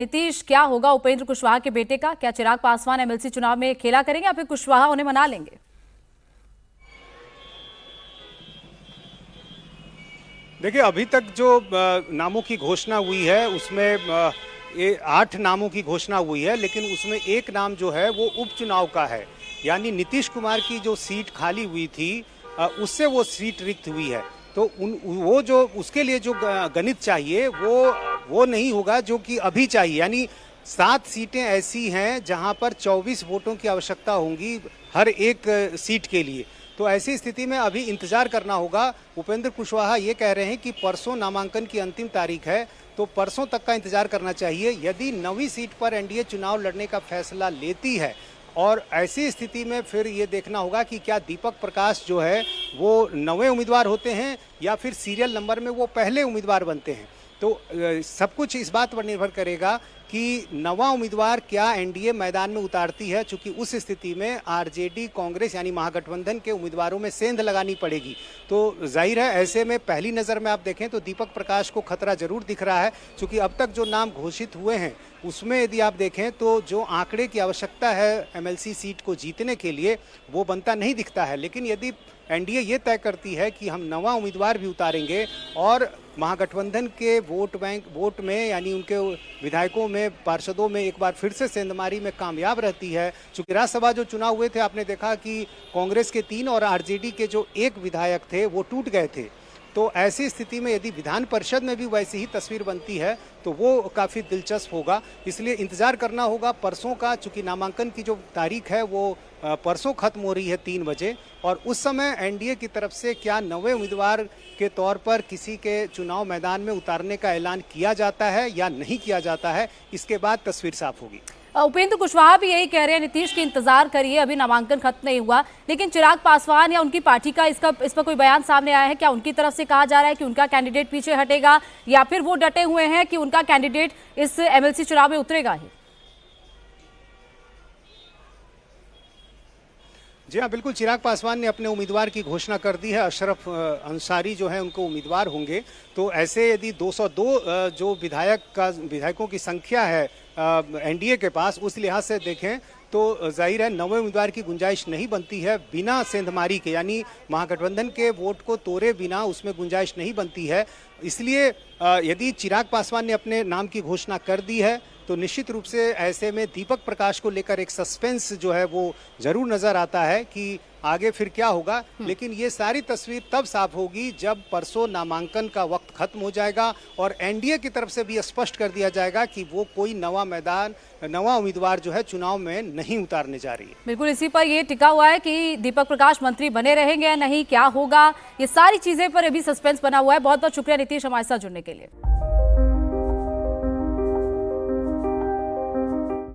नीतीश, क्या होगा उपेंद्र कुशवाहा के बेटे का? क्या चिराग पासवान एमएलसी चुनाव में खेला करेंगे या फिर कुशवाहा उन्हें मना लेंगे? देखिए, अभी तक जो नामों की घोषणा हुई है उसमें 8 नामों की घोषणा हुई है, लेकिन उसमें एक नाम जो है वो उपचुनाव का है। यानी नीतीश कुमार की जो सीट खाली हुई थी उससे वो सीट रिक्त हुई है। तो वो जो उसके लिए जो गणित चाहिए वो नहीं होगा जो कि अभी चाहिए। यानी 7 सीटें ऐसी हैं जहां पर 24 वोटों की आवश्यकता होंगी हर एक सीट के लिए। तो ऐसी स्थिति में अभी इंतजार करना होगा। उपेंद्र कुशवाहा ये कह रहे हैं कि परसों नामांकन की अंतिम तारीख है, तो परसों तक का इंतजार करना चाहिए। यदि 9वीं सीट पर एनडीए चुनाव लड़ने का फैसला लेती है और ऐसी स्थिति में फिर ये देखना होगा कि क्या दीपक प्रकाश जो है वो 9वें उम्मीदवार होते हैं या फिर सीरियल नंबर में वो पहले उम्मीदवार बनते हैं। तो सब कुछ इस बात पर निर्भर करेगा कि नवा उम्मीदवार क्या एनडीए मैदान में उतारती है, चूंकि उस स्थिति में आरजेडी कांग्रेस यानी महागठबंधन के उम्मीदवारों में सेंध लगानी पड़ेगी। तो जाहिर है ऐसे में पहली नज़र में आप देखें तो दीपक प्रकाश को खतरा जरूर दिख रहा है, क्योंकि अब तक जो नाम घोषित हुए हैं उसमें यदि आप देखें तो जो आंकड़े की आवश्यकता है एमएलसी सीट को जीतने के लिए वो बनता नहीं दिखता है। लेकिन यदि एनडीए ये तय करती है कि हम नवा उम्मीदवार भी उतारेंगे और महागठबंधन के वोट में यानी उनके विधायकों में पार्षदों में एक बार फिर से सेंधमारी में कामयाब रहती है। चूंकि राज्यसभा जो चुनाव हुए थे आपने देखा कि कांग्रेस के 3 और आरजेडी के जो 1 विधायक थे वो टूट गए थे। तो ऐसी स्थिति में यदि विधान परिषद में भी वैसी ही तस्वीर बनती है तो वो काफ़ी दिलचस्प होगा। इसलिए इंतज़ार करना होगा परसों का, चूँकि नामांकन की जो तारीख है वो परसों खत्म हो रही है 3 बजे, और उस समय एनडीए की तरफ से क्या 9वें उम्मीदवार के तौर पर किसी के चुनाव मैदान में उतारने का ऐलान किया जाता है या नहीं किया जाता है, इसके बाद तस्वीर साफ होगी। उपेंद्र कुशवाहा भी यही कह रहे हैं, नीतीश की इंतजार करिए, अभी नामांकन खत्म नहीं हुआ। लेकिन चिराग पासवान या उनकी पार्टी का इस पर कोई बयान सामने आया है? क्या उनकी तरफ से कहा जा रहा है कि उनका कैंडिडेट पीछे हटेगा या फिर वो डटे हुए हैं कि उनका कैंडिडेट इस एमएलसी चुनाव में उतरेगा ही? जी हाँ, बिल्कुल। चिराग पासवान ने अपने उम्मीदवार की घोषणा कर दी है। अशरफ अंसारी जो है उनको उम्मीदवार होंगे। तो ऐसे यदि 202 जो विधायकों की संख्या है एनडीए के पास, उस लिहाज से देखें तो जाहिर है 9वें उम्मीदवार की गुंजाइश नहीं बनती है बिना सेंधमारी के, यानी महागठबंधन के वोट को तोड़े बिना उसमें गुंजाइश नहीं बनती है। इसलिए यदि चिराग पासवान ने अपने नाम की घोषणा कर दी है तो निश्चित रूप से ऐसे में दीपक प्रकाश को लेकर एक सस्पेंस जो है वो जरूर नजर आता है कि आगे फिर क्या होगा। लेकिन ये सारी तस्वीर तब साफ होगी जब परसों नामांकन का वक्त खत्म हो जाएगा और एनडीए की तरफ से भी स्पष्ट कर दिया जाएगा कि वो कोई नवा उम्मीदवार जो है चुनाव में नहीं उतारने जा रही है। बिल्कुल, इसी पर ये टिका हुआ है कि दीपक प्रकाश मंत्री बने रहेंगे या नहीं, क्या होगा, ये सारी चीजें पर अभी सस्पेंस बना हुआ है। बहुत बहुत शुक्रिया नीतीश हमारे साथ जुड़ने के लिए।